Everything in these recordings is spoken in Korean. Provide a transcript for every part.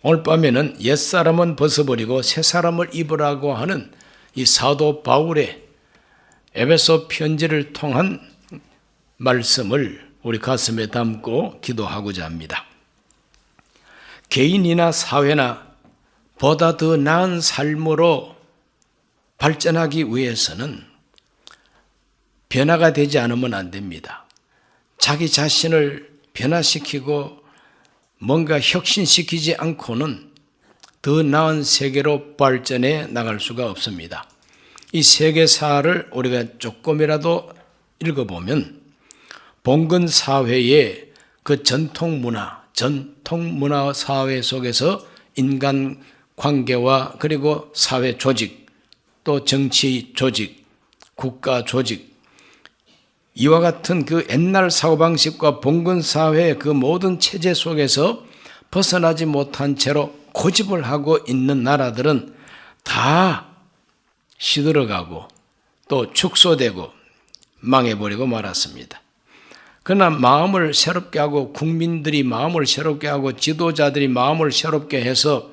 오늘 밤에는 옛사람은 벗어버리고 새사람을 입으라고 하는 이 사도 바울의 에베소 편지를 통한 말씀을 우리 가슴에 담고 기도하고자 합니다. 개인이나 사회나 보다 더 나은 삶으로 발전하기 위해서는 변화가 되지 않으면 안 됩니다. 자기 자신을 변화시키고 뭔가 혁신시키지 않고는 더 나은 세계로 발전해 나갈 수가 없습니다. 이 세계사를 우리가 조금이라도 읽어보면 봉건 사회의 그 전통 문화 사회 속에서 인간 관계와 그리고 사회 조직, 또 정치 조직, 국가 조직, 이와 같은 그 옛날 사고방식과 봉건 사회의 그 모든 체제 속에서 벗어나지 못한 채로 고집을 하고 있는 나라들은 다 시들어가고 또 축소되고 망해버리고 말았습니다. 그러나 마음을 새롭게 하고 국민들이 마음을 새롭게 하고 지도자들이 마음을 새롭게 해서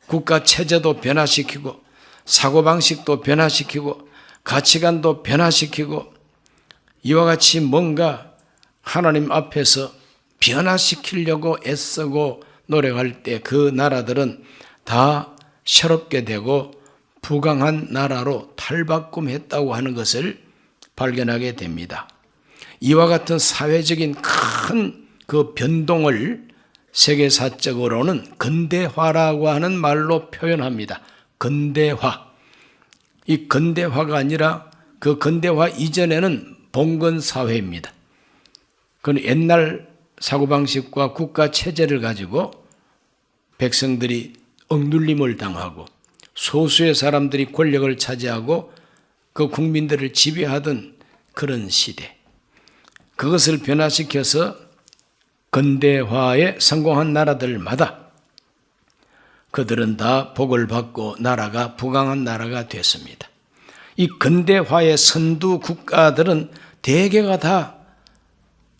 국가 체제도 변화시키고 사고방식도 변화시키고 가치관도 변화시키고 이와 같이 뭔가 하나님 앞에서 변화시키려고 애쓰고 노력할 때 그 나라들은 다 새롭게 되고 부강한 나라로 탈바꿈했다고 하는 것을 발견하게 됩니다. 이와 같은 사회적인 큰 그 변동을 세계사적으로는 근대화라고 하는 말로 표현합니다. 근대화. 이 근대화가 아니라 그 근대화 이전에는 봉건 사회입니다. 그건 옛날 사고방식과 국가 체제를 가지고 백성들이 억눌림을 당하고 소수의 사람들이 권력을 차지하고 그 국민들을 지배하던 그런 시대. 그것을 변화시켜서 근대화에 성공한 나라들마다 그들은 다 복을 받고 나라가 부강한 나라가 됐습니다. 이 근대화의 선두 국가들은 대개가 다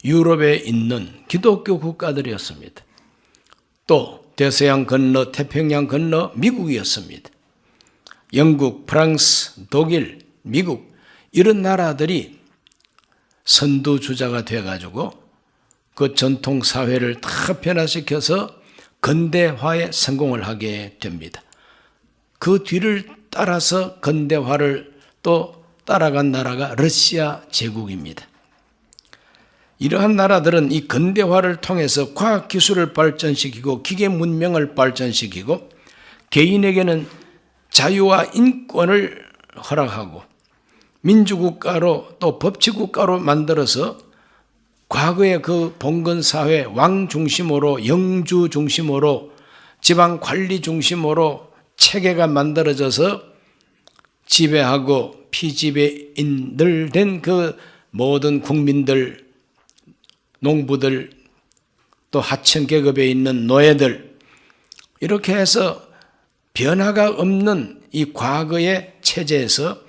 유럽에 있는 기독교 국가들이었습니다. 또 대서양 건너 태평양 건너 미국이었습니다. 영국, 프랑스, 독일, 미국 이런 나라들이 선두주자가 돼가지고 그 전통 사회를 다 변화시켜서 근대화에 성공을 하게 됩니다. 그 뒤를 따라서 근대화를 또 따라간 나라가 러시아 제국입니다. 이러한 나라들은 이 근대화를 통해서 과학기술을 발전시키고 기계 문명을 발전시키고 개인에게는 자유와 인권을 허락하고 민주국가로 또 법치국가로 만들어서 과거의 그 봉건사회 왕 중심으로 영주 중심으로 지방관리 중심으로 체계가 만들어져서 지배하고 피지배인들 된 그 모든 국민들, 농부들, 또 하층계급에 있는 노예들 이렇게 해서 변화가 없는 이 과거의 체제에서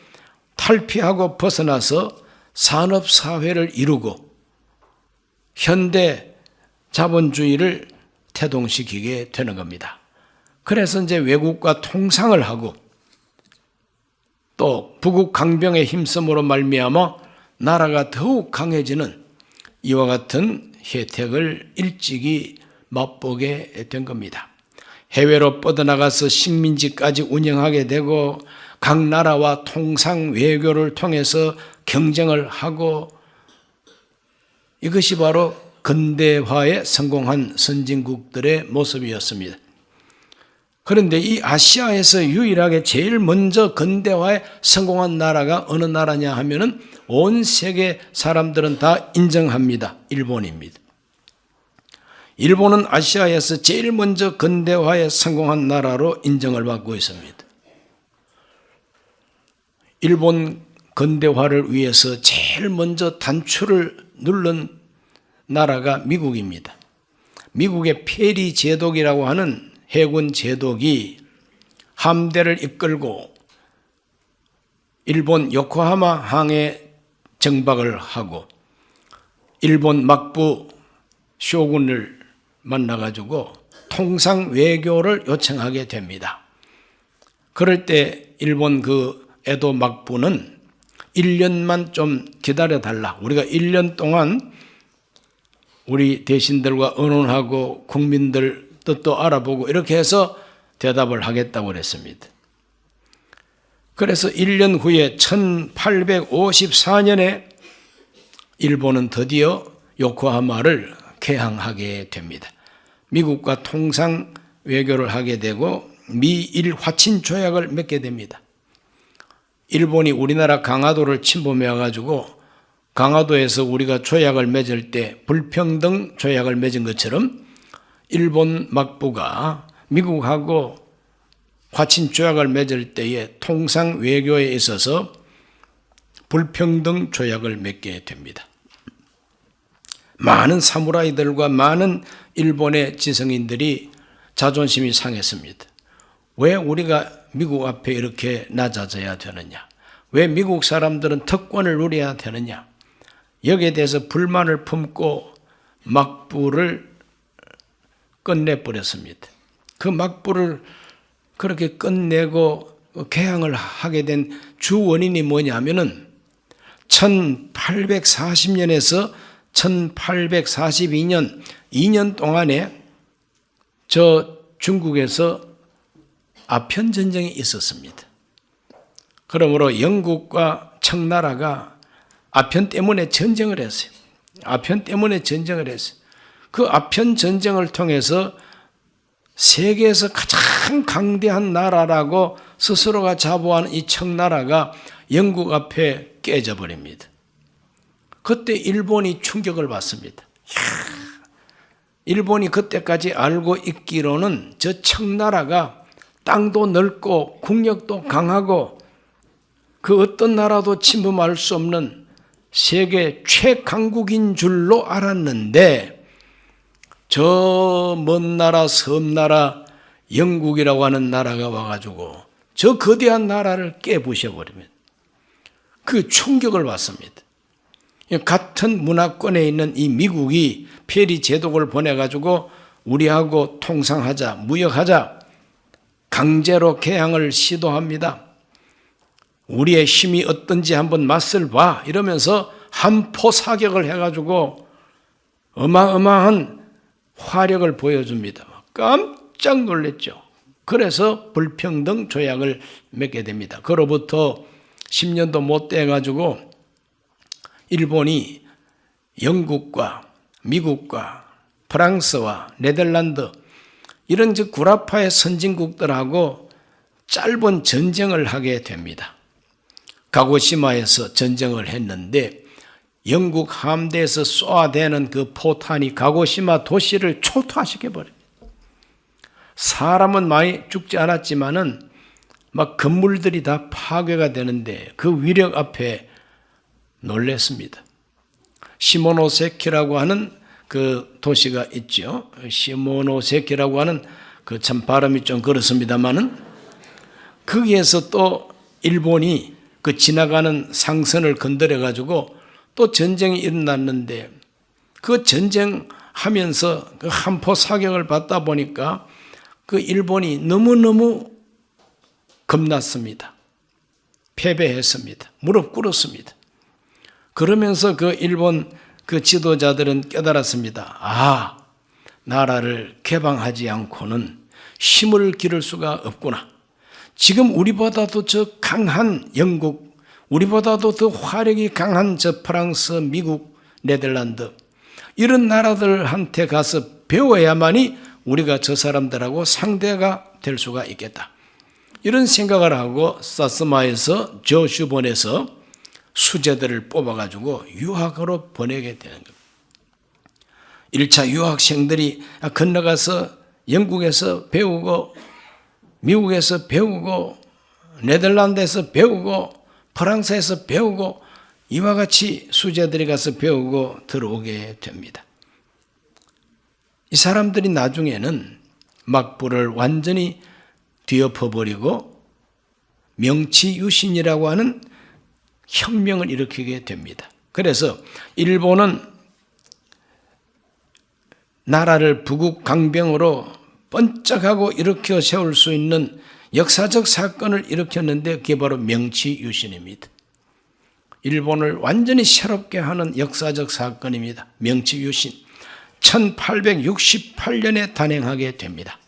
탈피하고 벗어나서 산업사회를 이루고 현대 자본주의를 태동시키게 되는 겁니다. 그래서 이제 외국과 통상을 하고 또 북극 강병의 힘쓰므로 말미암아 나라가 더욱 강해지는 이와 같은 혜택을 일찍이 맛보게 된 겁니다. 해외로 뻗어나가서 식민지까지 운영하게 되고 각 나라와 통상 외교를 통해서 경쟁을 하고 이것이 바로 근대화에 성공한 선진국들의 모습이었습니다. 그런데 이 아시아에서 유일하게 제일 먼저 근대화에 성공한 나라가 어느 나라냐 하면은 온 세계 사람들은 다 인정합니다. 일본입니다. 일본은 아시아에서 제일 먼저 근대화에 성공한 나라로 인정을 받고 있습니다. 일본 근대화를 위해서 제일 먼저 단추를 누른 나라가 미국입니다. 미국의 페리 제독이라고 하는 해군 제독이 함대를 이끌고 일본 요코하마 항에 정박을 하고 일본 막부 쇼군을 만나가지고 통상 외교를 요청하게 됩니다. 그럴 때 일본 그 에도 막부는 1년만 좀 기다려달라. 우리가 1년 동안 우리 대신들과 의논하고 국민들 뜻도 알아보고 이렇게 해서 대답을 하겠다고 그랬습니다. 그래서 1년 후에 1854년에 일본은 드디어 요코하마를 개항하게 됩니다. 미국과 통상 외교를 하게 되고 미일 화친 조약을 맺게 됩니다. 일본이 우리나라 강화도를 침범해 가지고 강화도에서 우리가 조약을 맺을 때 불평등 조약을 맺은 것처럼 일본 막부가 미국하고 화친 조약을 맺을 때에 통상 외교에 있어서 불평등 조약을 맺게 됩니다. 많은 사무라이들과 많은 일본의 지성인들이 자존심이 상했습니다. 왜 우리가 미국 앞에 이렇게 낮아져야 되느냐? 왜 미국 사람들은 특권을 누려야 되느냐? 여기에 대해서 불만을 품고 막부를 끝내버렸습니다. 그 막부를 그렇게 끝내고 개항을 하게 된 주 원인이 뭐냐면은 1840년에서 1842년 2년 동안에 저 중국에서 아편 전쟁이 있었습니다. 그러므로 영국과 청나라가 아편 때문에 전쟁을 했어요. 아편 때문에 전쟁을 했어요. 그 아편 전쟁을 통해서 세계에서 가장 강대한 나라라고 스스로가 자부하는 이 청나라가 영국 앞에 깨져버립니다. 그때 일본이 충격을 받습니다. 일본이 그때까지 알고 있기로는 저 청나라가 땅도 넓고 국력도 강하고 그 어떤 나라도 침범할 수 없는 세계 최강국인 줄로 알았는데 저 먼 나라 섬나라 영국이라고 하는 나라가 와가지고 저 거대한 나라를 깨부셔버리면 그 충격을 받습니다. 같은 문화권에 있는 이 미국이 페리 제독을 보내가지고 우리하고 통상하자, 무역하자, 강제로 개항을 시도합니다. 우리의 힘이 어떤지 한번 맛을 봐 이러면서 한포 사격을 해가지고 어마어마한 화력을 보여줍니다. 깜짝 놀랐죠. 그래서 불평등 조약을 맺게 됩니다. 그로부터 10년도 못 돼가지고 일본이 영국과 미국과 프랑스와 네덜란드 이런 구라파의 선진국들하고 짧은 전쟁을 하게 됩니다. 가고시마에서 전쟁을 했는데 영국 함대에서 쏘아대는 그 포탄이 가고시마 도시를 초토화시켜버립니다. 사람은 많이 죽지 않았지만은 막 건물들이 다 파괴가 되는데 그 위력 앞에 놀랐습니다. 시모노세키라고 하는 그 도시가 있죠. 시모노세키라고 하는 그 참 발음이 좀 그렇습니다만은 거기에서 또 일본이 그 지나가는 상선을 건드려 가지고 또 전쟁이 일어났는데 그 전쟁하면서 그 한포 사격을 받다 보니까 그 일본이 너무너무 겁났습니다. 패배했습니다. 무릎 꿇었습니다. 그러면서 그 일본 그 지도자들은 깨달았습니다. 아, 나라를 개방하지 않고는 힘을 기를 수가 없구나. 지금 우리보다도 저 강한 영국, 우리보다도 더 화력이 강한 저 프랑스, 미국, 네덜란드 이런 나라들한테 가서 배워야만이 우리가 저 사람들하고 상대가 될 수가 있겠다. 이런 생각을 하고 사스마에서 저슈본에서 수재들을 뽑아가지고 유학으로 보내게 되는 겁니다. 1차 유학생들이 건너가서 영국에서 배우고 미국에서 배우고 네덜란드에서 배우고 프랑스에서 배우고 이와 같이 수재들이 가서 배우고 들어오게 됩니다. 이 사람들이 나중에는 막부를 완전히 뒤엎어버리고 명치유신이라고 하는 혁명을 일으키게 됩니다. 그래서 일본은 나라를 부국 강병으로 번쩍하고 일으켜 세울 수 있는 역사적 사건을 일으켰는데 그게 바로 명치유신입니다. 일본을 완전히 새롭게 하는 역사적 사건입니다. 명치유신. 1868년에 단행하게 됩니다.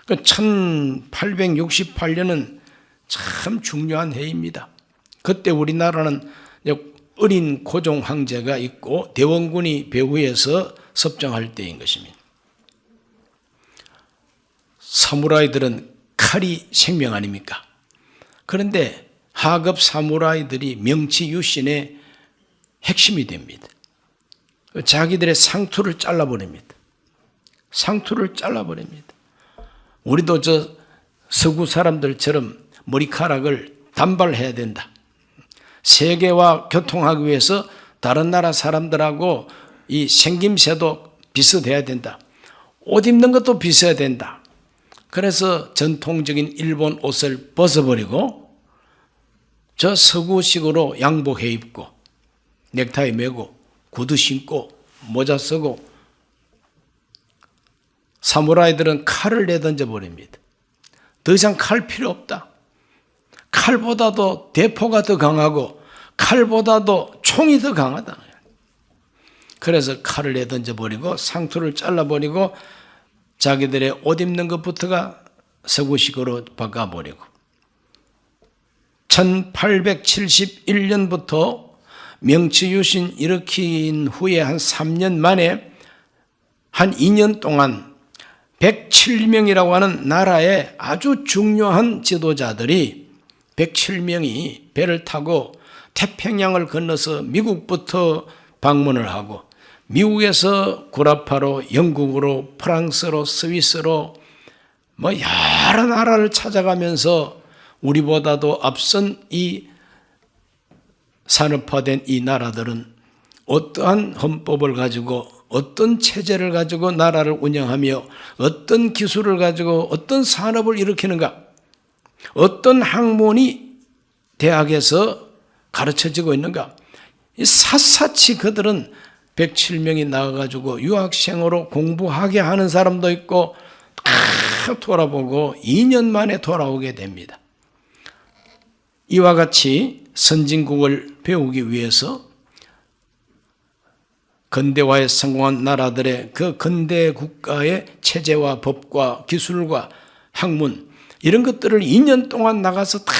1868년은 참 중요한 해입니다. 그때 우리나라는 어린 고종 황제가 있고 대원군이 배후에서 섭정할 때인 것입니다. 사무라이들은 칼이 생명 아닙니까? 그런데 하급 사무라이들이 명치유신의 핵심이 됩니다. 자기들의 상투를 잘라버립니다. 상투를 잘라버립니다. 우리도 저 서구 사람들처럼 머리카락을 단발해야 된다. 세계와 교통하기 위해서 다른 나라 사람들하고 이 생김새도 비슷해야 된다. 옷 입는 것도 비슷해야 된다. 그래서 전통적인 일본 옷을 벗어버리고 저 서구식으로 양복해 입고 넥타이 매고 구두 신고 모자 쓰고 사무라이들은 칼을 내던져 버립니다. 더 이상 칼 필요 없다. 칼보다도 대포가 더 강하고 칼보다도 총이 더 강하다. 그래서 칼을 내던져 버리고 상투를 잘라버리고 자기들의 옷 입는 것부터가 서구식으로 바꿔버리고 1871년부터 명치유신 일으킨 후에 한 3년 만에 한 2년 동안 107명이라고 하는 나라의 아주 중요한 지도자들이 107명이 배를 타고 태평양을 건너서 미국부터 방문을 하고 미국에서 구라파로 영국으로 프랑스로 스위스로 여러 나라를 찾아가면서 우리보다도 앞선 이 산업화된 이 나라들은 어떠한 헌법을 가지고 어떤 체제를 가지고 나라를 운영하며 어떤 기술을 가지고 어떤 산업을 일으키는가, 어떤 학문이 대학에서 가르쳐지고 있는가, 샅샅이 그들은 107명이 나와가지고 유학생으로 공부하게 하는 사람도 있고 다 돌아보고 2년 만에 돌아오게 됩니다. 이와 같이 선진국을 배우기 위해서 근대화에 성공한 나라들의 그 근대 국가의 체제와 법과 기술과 학문 이런 것들을 2년 동안 나가서 다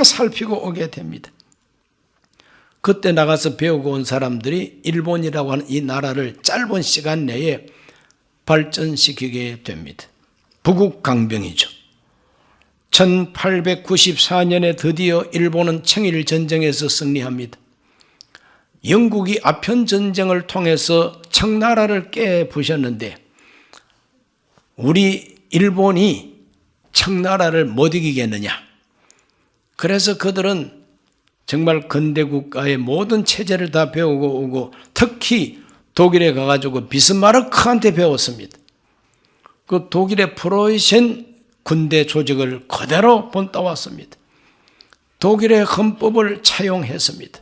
살피고 오게 됩니다. 그때 나가서 배우고 온 사람들이 일본이라고 하는 이 나라를 짧은 시간 내에 발전시키게 됩니다. 부국강병이죠. 1894년에 드디어 일본은 청일전쟁에서 승리합니다. 영국이 아편전쟁을 통해서 청나라를 깨부셨는데 우리 일본이 청나라를 못 이기겠느냐. 그래서 그들은 정말 근대국가의 모든 체제를 다 배우고 오고 특히 독일에 가가지고 비스마르크한테 배웠습니다. 그 독일의 프로이센 군대 조직을 그대로 본따왔습니다. 독일의 헌법을 차용했습니다.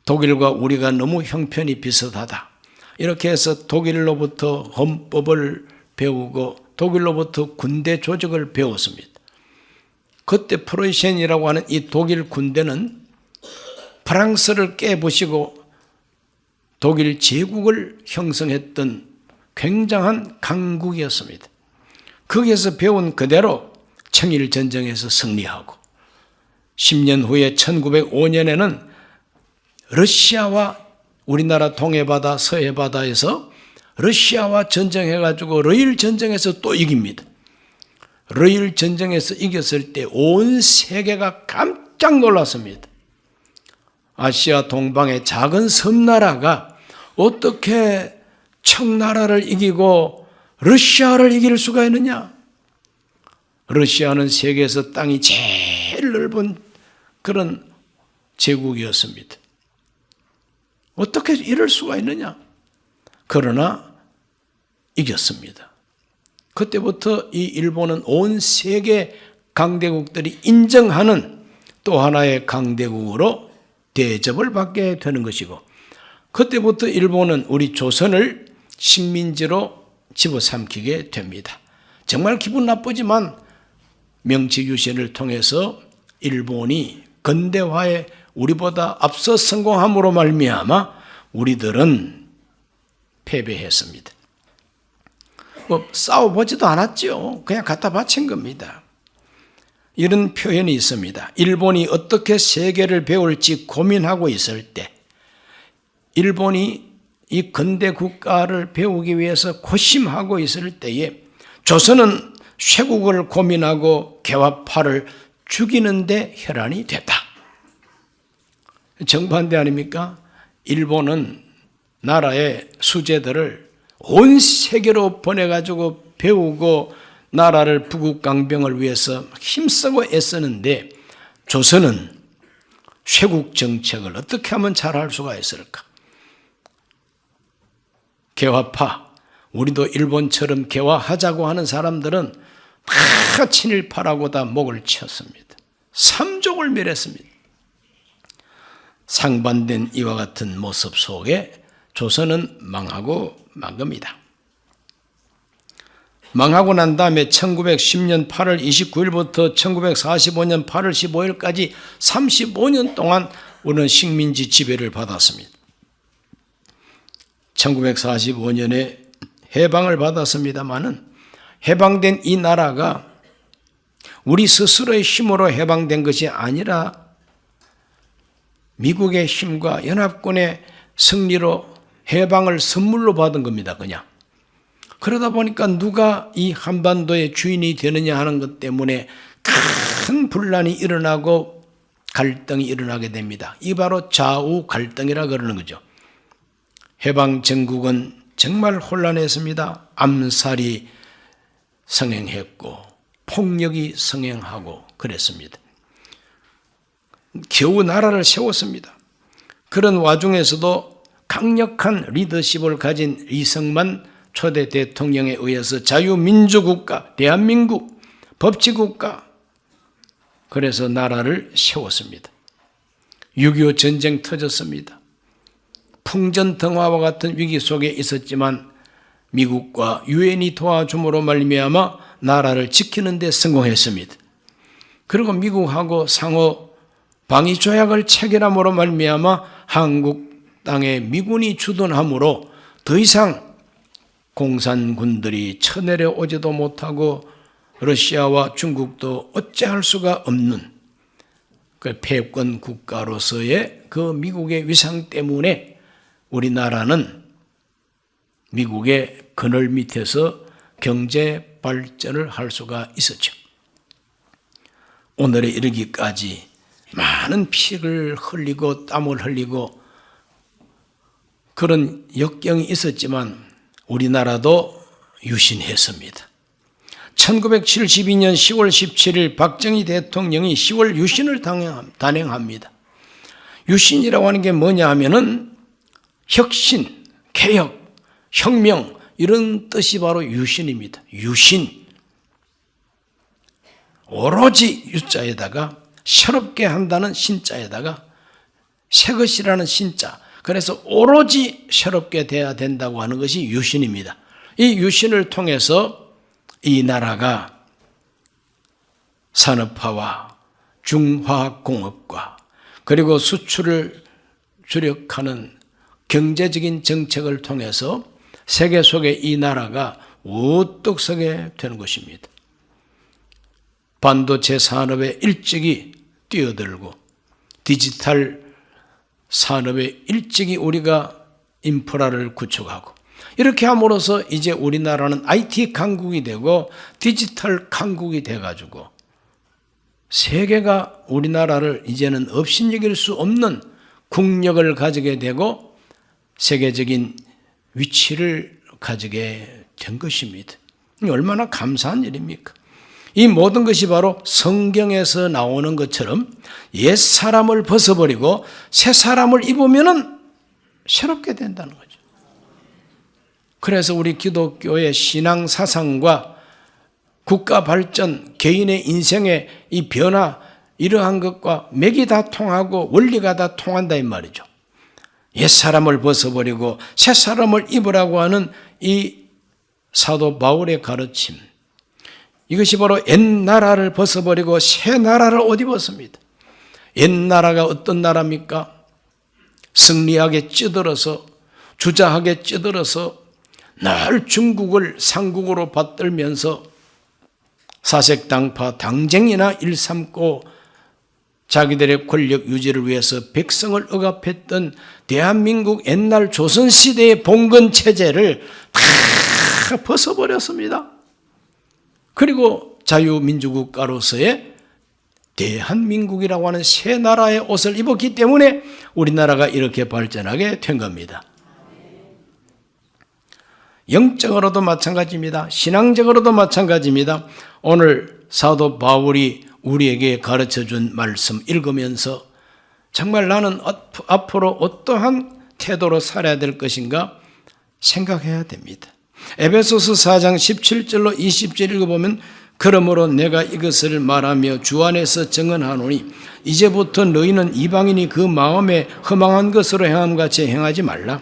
독일과 우리가 너무 형편이 비슷하다. 이렇게 해서 독일로부터 헌법을 배우고 독일로부터 군대 조직을 배웠습니다. 그때 프로이센이라고 하는 이 독일 군대는 프랑스를 깨부시고 독일 제국을 형성했던 굉장한 강국이었습니다. 거기에서 배운 그대로 청일전쟁에서 승리하고 10년 후에 1905년에는 러시아와 우리나라 동해바다 서해바다에서 러시아와 전쟁해가지고 러일 전쟁에서 또 이깁니다. 러일 전쟁에서 이겼을 때 온 세계가 깜짝 놀랐습니다. 아시아 동방의 작은 섬나라가 어떻게 청나라를 이기고 러시아를 이길 수가 있느냐? 러시아는 세계에서 땅이 제일 넓은 그런 제국이었습니다. 어떻게 이럴 수가 있느냐? 그러나 이겼습니다. 그때부터 이 일본은 온 세계 강대국들이 인정하는 또 하나의 강대국으로 대접을 받게 되는 것이고 그때부터 일본은 우리 조선을 식민지로 집어삼키게 됩니다. 정말 기분 나쁘지만 명치유신을 통해서 일본이 근대화에 우리보다 앞서 성공함으로 말미암아 우리들은 패배했습니다. 싸워보지도 않았죠. 그냥 갖다 바친 겁니다. 이런 표현이 있습니다. 일본이 어떻게 세계를 배울지 고민하고 있을 때, 일본이 이 근대 국가를 배우기 위해서 고심하고 있을 때에 조선은 쇄국을 고민하고 개화파를 죽이는 데 혈안이 됐다. 정반대 아닙니까? 일본은 나라의 수재들을 온 세계로 보내가지고 배우고 나라를 부국강병을 위해서 힘쓰고 애쓰는데 조선은 쇄국 정책을 어떻게 하면 잘할 수가 있을까? 개화파, 우리도 일본처럼 개화하자고 하는 사람들은 다 친일파라고 다 목을 쳤습니다. 삼족을 멸했습니다. 상반된 이와 같은 모습 속에 조선은 망하고 만 겁니다. 망하고 난 다음에 1910년 8월 29일부터 1945년 8월 15일까지 35년 동안 우리는 식민지 지배를 받았습니다. 1945년에 해방을 받았습니다마는 해방된 이 나라가 우리 스스로의 힘으로 해방된 것이 아니라 미국의 힘과 연합군의 승리로 해방을 선물로 받은 겁니다. 그냥. 그러다 보니까 누가 이 한반도의 주인이 되느냐 하는 것 때문에 큰 분란이 일어나고 갈등이 일어나게 됩니다. 이 바로 좌우 갈등이라 그러는 거죠. 해방 전국은 정말 혼란했습니다. 암살이 성행했고 폭력이 성행하고 그랬습니다. 겨우 나라를 세웠습니다. 그런 와중에서도 강력한 리더십을 가진 이승만 초대 대통령에 의해서 자유민주국가, 대한민국, 법치국가, 그래서 나라를 세웠습니다. 6.25 전쟁 터졌습니다. 풍전등화와 같은 위기 속에 있었지만 미국과 유엔이 도와줌으로 말미암아 나라를 지키는 데 성공했습니다. 그리고 미국하고 상호 방위 조약을 체결함으로 말미암아 한국 땅에 미군이 주둔함으로 더 이상 공산군들이 쳐내려오지도 못하고 러시아와 중국도 어찌할 수가 없는 그 패권 국가로서의 그 미국의 위상 때문에 우리나라는 미국의 그늘 밑에서 경제 발전을 할 수가 있었죠. 오늘에 이르기까지 많은 피를 흘리고 땀을 흘리고 그런 역경이 있었지만 우리나라도 유신했습니다. 1972년 10월 17일 박정희 대통령이 10월 유신을 단행합니다. 유신이라고 하는 게 뭐냐 하면은 혁신, 개혁, 혁명 이런 뜻이 바로 유신입니다. 유신. 오로지 유자에다가 새롭게 한다는 신자에다가 새것이라는 신자. 그래서 오로지 새롭게 돼야 된다고 하는 것이 유신입니다. 이 유신을 통해서 이 나라가 산업화와 중화공업과 그리고 수출을 주력하는 경제적인 정책을 통해서 세계 속에 이 나라가 우뚝 서게 되는 것입니다. 반도체 산업에 일찍이 뛰어들고 디지털 산업에 일찍이 우리가 인프라를 구축하고 이렇게 함으로써 이제 우리나라는 IT 강국이 되고 디지털 강국이 돼가지고 세계가 우리나라를 이제는 업신여길 수 없는 국력을 가지게 되고 세계적인 위치를 가지게 된 것입니다. 얼마나 감사한 일입니까? 이 모든 것이 바로 성경에서 나오는 것처럼 옛 사람을 벗어버리고 새 사람을 입으면 새롭게 된다는 거죠. 그래서 우리 기독교의 신앙 사상과 국가 발전, 개인의 인생의 이 변화 이러한 것과 맥이 다 통하고 원리가 다 통한다 이 말이죠. 옛 사람을 벗어버리고 새 사람을 입으라고 하는 이 사도 바울의 가르침, 이것이 바로 옛 나라를 벗어버리고 새 나라를 옷 입었습니다. 옛 나라가 어떤 나라입니까? 승리하게 찌들어서, 주자하게 찌들어서 늘 중국을 상국으로 받들면서 사색당파 당쟁이나 일삼고 자기들의 권력 유지를 위해서 백성을 억압했던 대한민국 옛날 조선시대의 봉건 체제를 다 벗어버렸습니다. 그리고 자유민주국가로서의 대한민국이라고 하는 새 나라의 옷을 입었기 때문에 우리나라가 이렇게 발전하게 된 겁니다. 영적으로도 마찬가지입니다. 신앙적으로도 마찬가지입니다. 오늘 사도 바울이 우리에게 가르쳐준 말씀 읽으면서 정말 나는 앞으로 어떠한 태도로 살아야 될 것인가 생각해야 됩니다. 에베소서 4장 17절로 20절 읽어보면 그러므로 내가 이것을 말하며 주 안에서 증언하노니 이제부터 너희는 이방인이 그 마음에 허망한 것으로 행함같이 행하지 말라.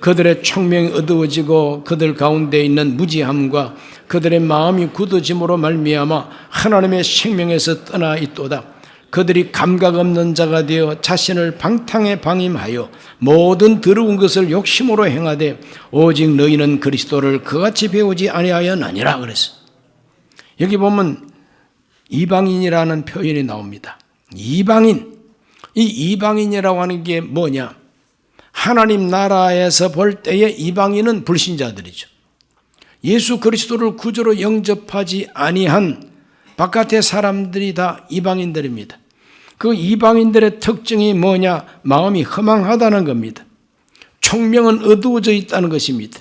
그들의 총명이 어두워지고 그들 가운데 있는 무지함과 그들의 마음이 굳어짐으로 말미암아 하나님의 생명에서 떠나 있도다. 그들이 감각 없는 자가 되어 자신을 방탕에 방임하여 모든 더러운 것을 욕심으로 행하되 오직 너희는 그리스도를 그같이 배우지 아니하였느니라 그랬어요. 여기 보면 이방인이라는 표현이 나옵니다. 이방인, 이 이방인이라고 하는 게 뭐냐? 하나님 나라에서 볼 때의 이방인은 불신자들이죠. 예수 그리스도를 구주로 영접하지 아니한 바깥의 사람들이 다 이방인들입니다. 그 이방인들의 특징이 뭐냐? 마음이 허망하다는 겁니다. 총명은 어두워져 있다는 것입니다.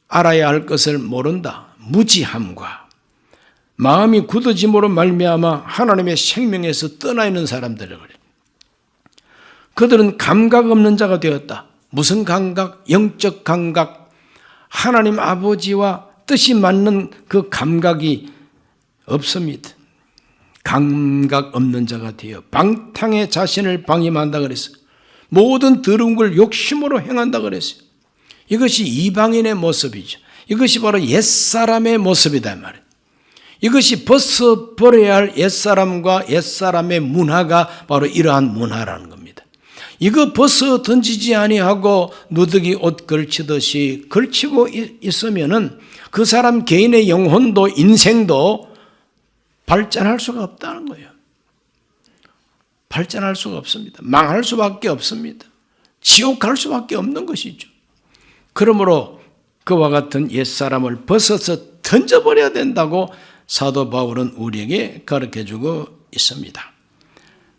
알아야 할 것을 모른다. 무지함과 마음이 굳어짐으로 말미암아 하나님의 생명에서 떠나 있는 사람들을 그래요. 그들은 감각 없는 자가 되었다. 무슨 감각? 영적 감각. 하나님 아버지와 뜻이 맞는 그 감각이 없습니다. 감각 없는 자가 되어 방탕에 자신을 방임한다 그랬어요. 모든 더러운 걸 욕심으로 행한다 그랬어요. 이것이 이방인의 모습이죠. 이것이 바로 옛사람의 모습이다 말이에요. 이것이 벗어버려야 할 옛사람과 옛사람의 문화가 바로 이러한 문화라는 겁니다. 이거 벗어 던지지 아니하고 누더기 옷 걸치듯이 걸치고 있으면은 그 사람 개인의 영혼도 인생도 발전할 수가 없다는 거예요. 발전할 수가 없습니다. 망할 수밖에 없습니다. 지옥 갈 수밖에 없는 것이죠. 그러므로 그와 같은 옛사람을 벗어서 던져버려야 된다고 사도 바울은 우리에게 가르쳐주고 있습니다.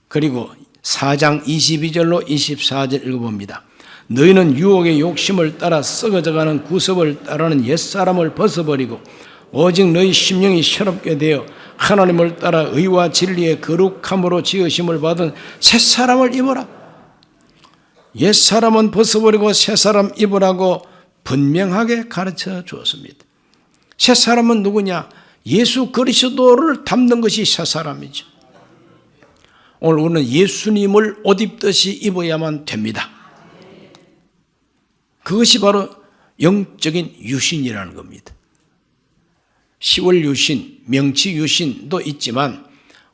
그리고 4장 22절로 24절 읽어봅니다. 너희는 유혹의 욕심을 따라 썩어져가는 구습을 따르는 옛사람을 벗어버리고 오직 너희 심령이 새롭게 되어 하나님을 따라 의와 진리의 거룩함으로 지으심을 받은 새사람을 입어라. 옛사람은 벗어버리고 새사람 입으라고 분명하게 가르쳐 주었습니다. 새사람은 누구냐? 예수 그리스도를 담는 것이 새사람이죠. 오늘 우리는 예수님을 옷 입듯이 입어야만 됩니다. 그것이 바로 영적인 유신이라는 겁니다. 10월 유신, 명치 유신도 있지만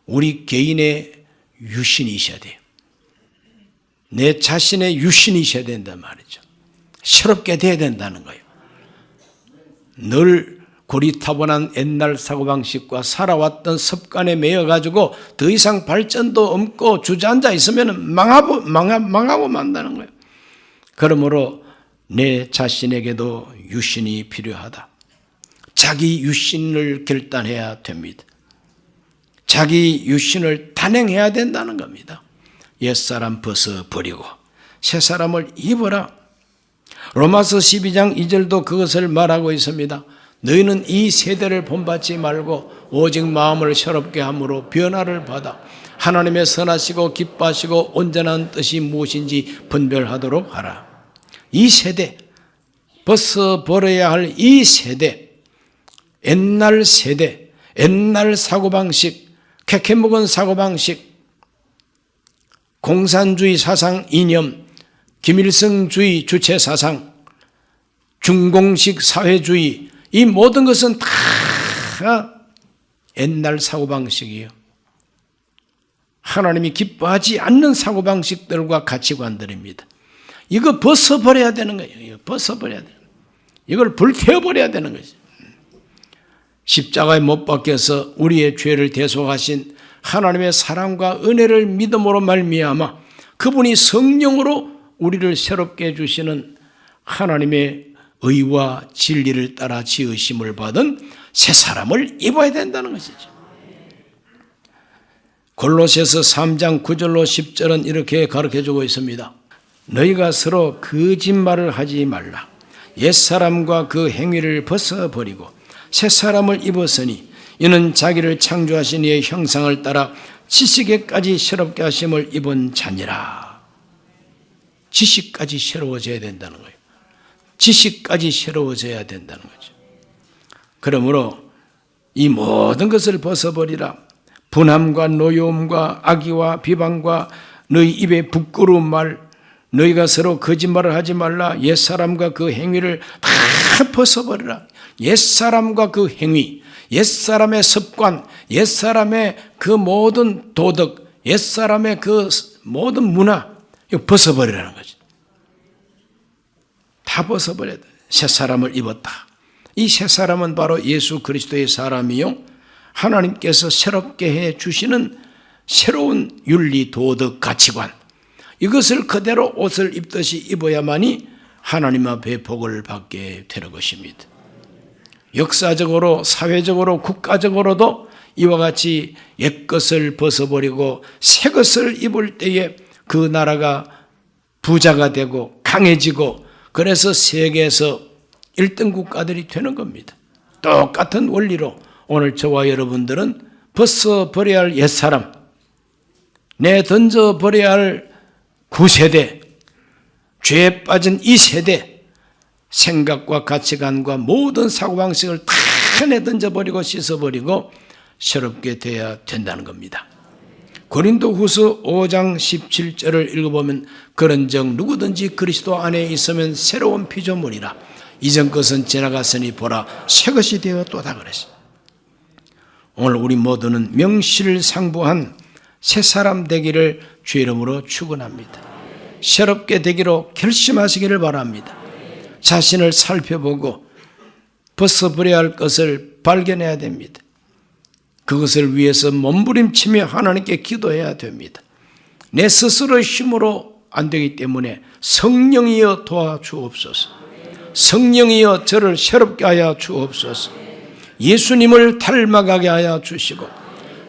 우리 개인의 유신이 있어야 돼요. 내 자신의 유신이 있어야 된단 말이죠. 새롭게 돼야 된다는 거예요. 늘 고리타분한 옛날 사고방식과 살아왔던 습관에 매여가지고 더 이상 발전도 없고 주저앉아 있으면 망하고 만다는 거예요. 그러므로 내 자신에게도 유신이 필요하다. 자기 유신을 결단해야 됩니다. 자기 유신을 단행해야 된다는 겁니다. 옛사람 벗어버리고 새사람을 입어라. 로마서 12장 2절도 그것을 말하고 있습니다. 너희는 이 세대를 본받지 말고 오직 마음을 새롭게 함으로 변화를 받아 하나님의 선하시고 기뻐하시고 온전한 뜻이 무엇인지 분별하도록 하라. 이 세대, 벗어버려야 할 이 세대, 옛날 세대, 옛날 사고방식, 캐캐묵은 사고방식, 공산주의 사상 이념, 김일성주의 주체 사상, 중공식 사회주의, 이 모든 것은 다 옛날 사고방식이에요. 하나님이 기뻐하지 않는 사고방식들과 가치관들입니다. 이거 벗어버려야 되는 거예요. 이거 벗어버려야 돼요. 이걸 불태워버려야 되는 거죠. 십자가에 못 박혀서 우리의 죄를 대속하신 하나님의 사랑과 은혜를 믿음으로 말미암아 그분이 성령으로 우리를 새롭게 해주시는 하나님의 의와 진리를 따라 지으심을 받은 새 사람을 입어야 된다는 것이죠. 골로새서 3장 9절로 10절은 이렇게 가르쳐주고 있습니다. 너희가 서로 거짓말을 하지 말라. 옛사람과 그 행위를 벗어버리고 새 사람을 입었으니 이는 자기를 창조하신 이의 형상을 따라 지식에까지 새롭게 하심을 입은 자니라. 지식까지 새로워져야 된다는 거예요. 지식까지 새로워져야 된다는 거죠. 그러므로 이 모든 것을 벗어버리라. 분함과 노여움과 악의와 비방과 너희 입에 부끄러운 말, 너희가 서로 거짓말을 하지 말라. 옛사람과 그 행위를 다 벗어버리라. 옛사람과 그 행위, 옛사람의 습관, 옛사람의 그 모든 도덕, 옛사람의 그 모든 문화, 이거 벗어버리라는 거죠. 다 벗어버려야 돼. 새 사람을 입었다. 이 새 사람은 바로 예수 그리스도의 사람이요, 하나님께서 새롭게 해 주시는 새로운 윤리, 도덕, 가치관, 이것을 그대로 옷을 입듯이 입어야만이 하나님 앞에 복을 받게 되는 것입니다. 역사적으로, 사회적으로, 국가적으로도 이와 같이 옛것을 벗어버리고 새 것을 입을 때에 그 나라가 부자가 되고 강해지고, 그래서 세계에서 1등 국가들이 되는 겁니다. 똑같은 원리로 오늘 저와 여러분들은 벗어버려야 할 옛사람, 내던져버려야 할 구세대, 죄에 빠진 이 세대, 생각과 가치관과 모든 사고방식을 다 내던져버리고 씻어버리고 새롭게 돼야 된다는 겁니다. 고린도후서 5장 17절을 읽어보면 그런즉 누구든지 그리스도 안에 있으면 새로운 피조물이라. 이전 것은 지나갔으니 보라 새 것이 되었도다 그랬어요. 오늘 우리 모두는 명실상부한 새 사람 되기를 주 이름으로 축원합니다. 새롭게 되기로 결심하시기를 바랍니다. 자신을 살펴보고 벗어버려야 할 것을 발견해야 됩니다. 그것을 위해서 몸부림치며 하나님께 기도해야 됩니다. 내 스스로의 힘으로 안 되기 때문에 성령이여 도와주옵소서. 성령이여 저를 새롭게 하여 주옵소서. 예수님을 닮아가게 하여 주시고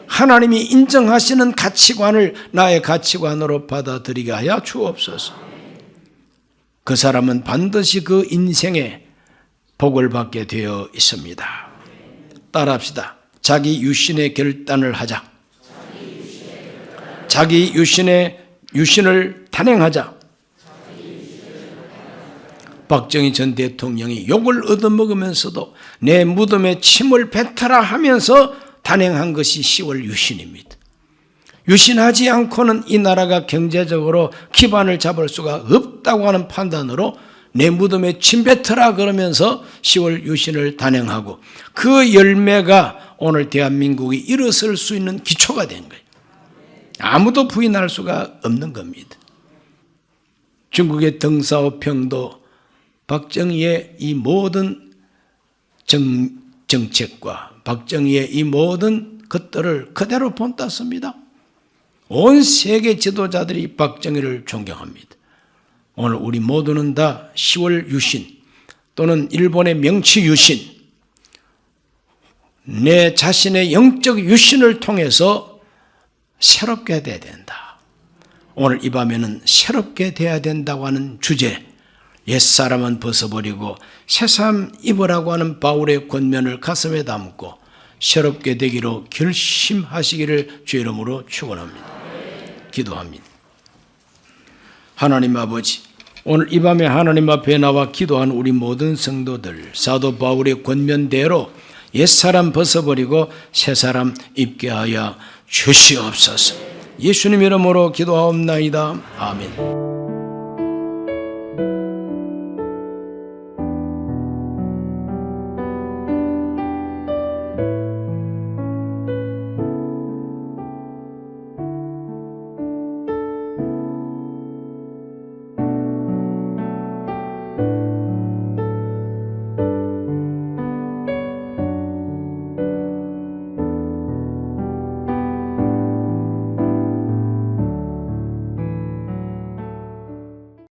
하나님이 인정하시는 가치관을 나의 가치관으로 받아들이게 하여 주옵소서. 그 사람은 반드시 그 인생에 복을 받게 되어 있습니다. 따라합시다. 자기 유신의 결단을 하자. 자기 유신을 단행하자. 박정희 전 대통령이 욕을 얻어먹으면서도 내 무덤에 침을 뱉어라 하면서 단행한 것이 10월 유신입니다. 유신하지 않고는 이 나라가 경제적으로 기반을 잡을 수가 없다고 하는 판단으로 내 무덤에 침 뱉어라 그러면서 10월 유신을 단행하고 그 열매가 오늘 대한민국이 일어설 수 있는 기초가 된 거예요. 아무도 부인할 수가 없는 겁니다. 중국의 덩사오평도 박정희의 이 모든 정책과 박정희의 이 모든 것들을 그대로 본땄습니다. 온 세계 지도자들이 박정희를 존경합니다. 오늘 우리 모두는 다 10월 유신 또는 일본의 명치 유신, 내 자신의 영적 유신을 통해서 새롭게 돼야 된다. 오늘 이 밤에는 새롭게 돼야 된다고 하는 주제, 옛사람은 벗어버리고 새사람 입으라고 하는 바울의 권면을 가슴에 담고 새롭게 되기로 결심하시기를 주 이름으로 축원합니다. 기도합니다. 하나님 아버지, 오늘 이 밤에 하나님 앞에 나와 기도한 우리 모든 성도들, 사도 바울의 권면대로 옛사람 벗어버리고 새사람 입게 하여 주시옵소서. 예수님 이름으로 기도하옵나이다. 아멘.